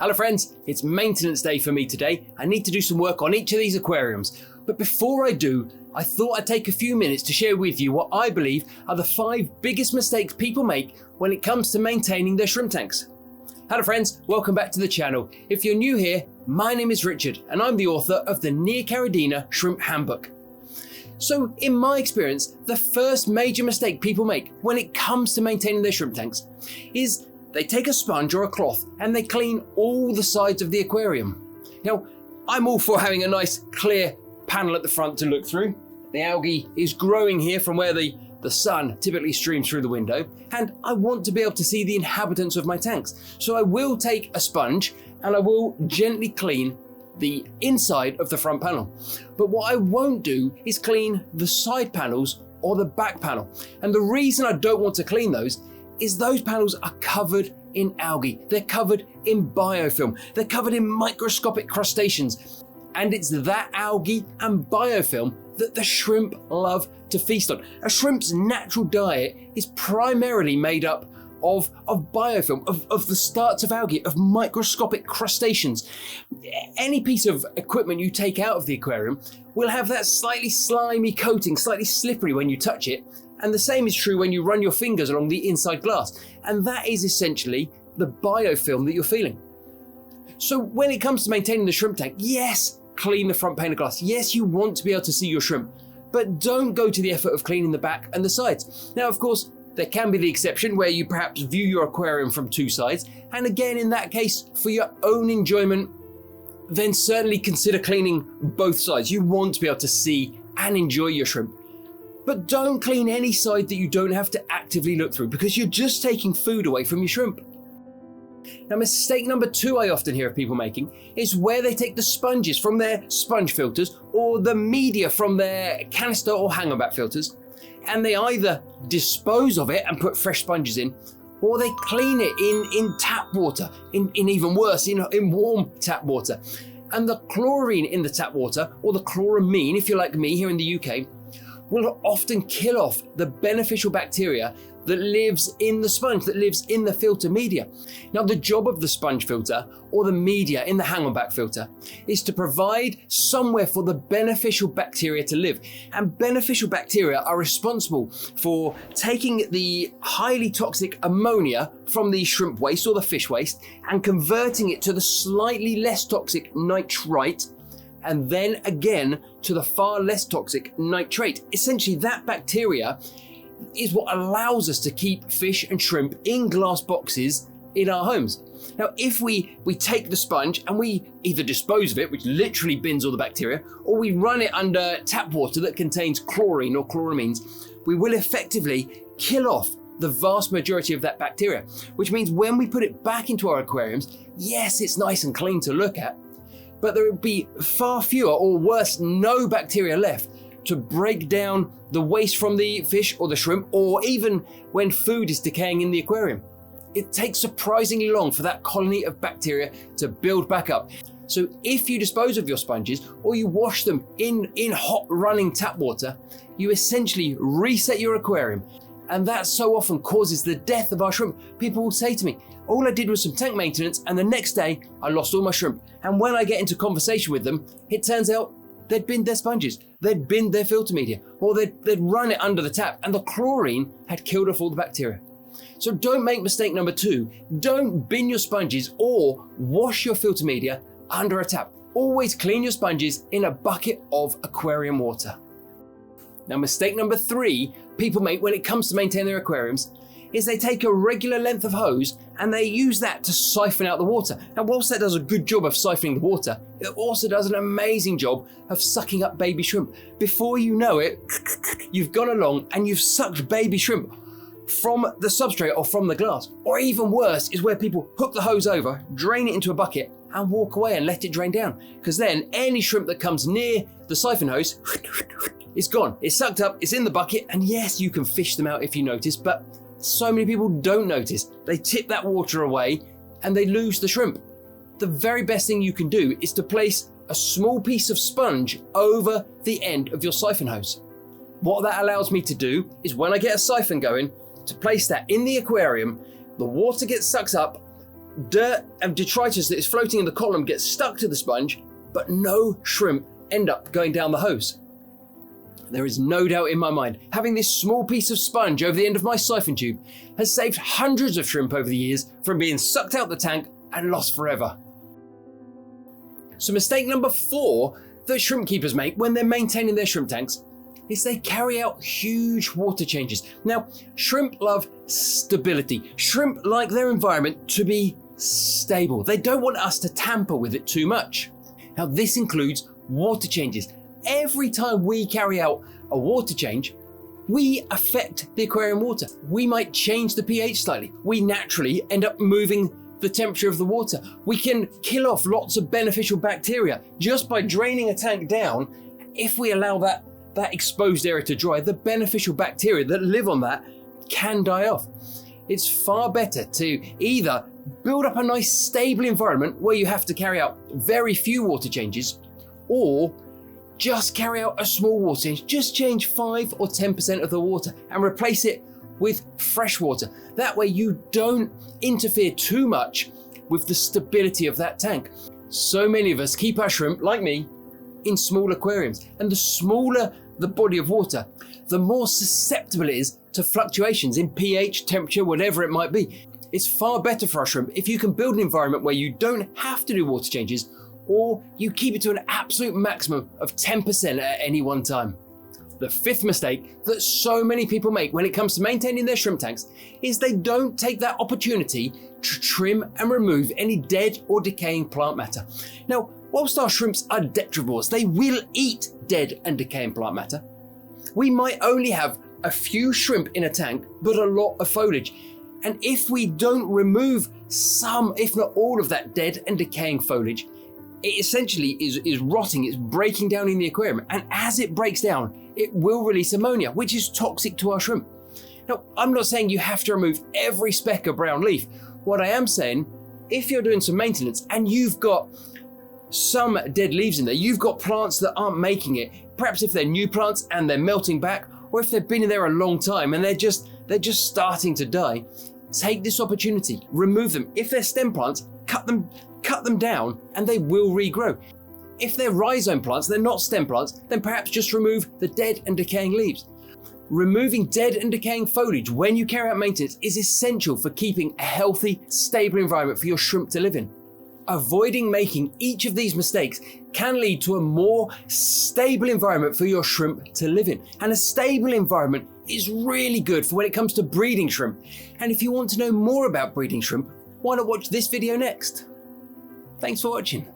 Hello friends, it's maintenance day for me today. I need to do some work on each of these aquariums. But before I do, I thought I'd take a few minutes to share with you what I believe are the 5 biggest mistakes people make when it comes to maintaining their shrimp tanks. Hello friends, welcome back to the channel. If you're new here, my name is Richard and I'm the author of the Neocaridina Shrimp Handbook. So in my experience, the first major mistake people make when it comes to maintaining their shrimp tanks is they take a sponge or a cloth and they clean all the sides of the aquarium. Now, I'm all for having a nice clear panel at the front to look through. The algae is growing here from where the sun typically streams through the window, and I want to be able to see the inhabitants of my tanks. So I will take a sponge and I will gently clean the inside of the front panel. But what I won't do is clean the side panels or the back panel. And the reason I don't want to clean those is those panels are covered in algae. They're covered in biofilm. They're covered in microscopic crustaceans. And it's that algae and biofilm that the shrimp love to feast on. A shrimp's natural diet is primarily made up of biofilm, of the starts of algae, of microscopic crustaceans. Any piece of equipment you take out of the aquarium will have that slightly slimy coating, slightly slippery when you touch it. And the same is true when you run your fingers along the inside glass. And that is essentially the biofilm that you're feeling. So when it comes to maintaining the shrimp tank, yes, clean the front pane of glass. Yes, you want to be able to see your shrimp, but don't go to the effort of cleaning the back and the sides. Now, of course, there can be the exception where you perhaps view your aquarium from 2 sides. And again, in that case, for your own enjoyment, then certainly consider cleaning both sides. You want to be able to see and enjoy your shrimp. But don't clean any side that you don't have to actively look through, because you're just taking food away from your shrimp. Now, mistake number 2 I often hear of people making is where they take the sponges from their sponge filters or the media from their canister or hangback filters, and they either dispose of it and put fresh sponges in, or they clean it in tap water, in even worse, in warm tap water. And the chlorine in the tap water, or the chloramine, if you're like me here in the UK, will often kill off the beneficial bacteria that lives in the sponge, that lives in the filter media. Now, the job of the sponge filter or the media in the hangback filter is to provide somewhere for the beneficial bacteria to live. And beneficial bacteria are responsible for taking the highly toxic ammonia from the shrimp waste or the fish waste and converting it to the slightly less toxic nitrite, and then again to the far less toxic nitrate. Essentially, that bacteria is what allows us to keep fish and shrimp in glass boxes in our homes. Now, if we take the sponge and we either dispose of it, which literally bins all the bacteria, or we run it under tap water that contains chlorine or chloramines, we will effectively kill off the vast majority of that bacteria, which means when we put it back into our aquariums, yes, it's nice and clean to look at, but there will be far fewer, or worse, no bacteria left to break down the waste from the fish or the shrimp, or even when food is decaying in the aquarium. It takes surprisingly long for that colony of bacteria to build back up. So if you dispose of your sponges or you wash them in hot running tap water, you essentially reset your aquarium. And that so often causes the death of our shrimp. People will say to me, all I did was some tank maintenance and the next day I lost all my shrimp. And when I get into conversation with them, it turns out they'd binned their sponges, they'd binned their filter media, or they'd run it under the tap and the chlorine had killed off all the bacteria. So don't make mistake number 2. Don't bin your sponges or wash your filter media under a tap. Always clean your sponges in a bucket of aquarium water. Now, mistake number 3 people make when it comes to maintaining their aquariums is they take a regular length of hose and they use that to siphon out the water. And whilst that does a good job of siphoning the water, it also does an amazing job of sucking up baby shrimp. Before you know it, you've gone along and you've sucked baby shrimp from the substrate or from the glass. Or even worse is where people hook the hose over, drain it into a bucket and walk away and let it drain down. Because then any shrimp that comes near the siphon hose, it's gone. It's sucked up, it's in the bucket, and yes, you can fish them out if you notice, but so many people don't notice. They tip that water away and they lose the shrimp. The very best thing you can do is to place a small piece of sponge over the end of your siphon hose. What that allows me to do is when I get a siphon going, to place that in the aquarium, the water gets sucked up, dirt and detritus that is floating in the column gets stuck to the sponge, but no shrimp end up going down the hose. There is no doubt in my mind, having this small piece of sponge over the end of my siphon tube has saved hundreds of shrimp over the years from being sucked out the tank and lost forever. So mistake number 4 that shrimp keepers make when they're maintaining their shrimp tanks is they carry out huge water changes. Now, shrimp love stability. Shrimp like their environment to be stable. They don't want us to tamper with it too much. Now, this includes water changes. Every time we carry out a water change, we affect the aquarium water. We might change the pH slightly. We naturally end up moving the temperature of the water. We can kill off lots of beneficial bacteria just by draining a tank down. If we allow that exposed area to dry, the beneficial bacteria that live on that can die off. It's far better to either build up a nice stable environment where you have to carry out very few water changes, or just carry out a small water change. Just change 5 or 10% of the water and replace it with fresh water. That way you don't interfere too much with the stability of that tank. So many of us keep our shrimp, like me, in small aquariums, and the smaller the body of water, the more susceptible it is to fluctuations in pH, temperature, whatever it might be. It's far better for our shrimp if you can build an environment where you don't have to do water changes, or you keep it to an absolute maximum of 10% at any one time. The 5th mistake that so many people make when it comes to maintaining their shrimp tanks is they don't take that opportunity to trim and remove any dead or decaying plant matter. Now, whilst our shrimps are detrivores, they will eat dead and decaying plant matter. We might only have a few shrimp in a tank, but a lot of foliage. And if we don't remove some, if not all of that dead and decaying foliage, it essentially is rotting, it's breaking down in the aquarium. And as it breaks down, it will release ammonia, which is toxic to our shrimp. Now, I'm not saying you have to remove every speck of brown leaf. What I am saying, if you're doing some maintenance and you've got some dead leaves in there, you've got plants that aren't making it, perhaps if they're new plants and they're melting back, or if they've been in there a long time and they're just starting to die, take this opportunity, remove them. If they're stem plants, cut them down and they will regrow. If they're rhizome plants, they're not stem plants, then perhaps just remove the dead and decaying leaves. Removing dead and decaying foliage when you carry out maintenance is essential for keeping a healthy, stable environment for your shrimp to live in. Avoiding making each of these mistakes can lead to a more stable environment for your shrimp to live in. And a stable environment is really good for when it comes to breeding shrimp. And if you want to know more about breeding shrimp, why not watch this video next? Thanks for watching.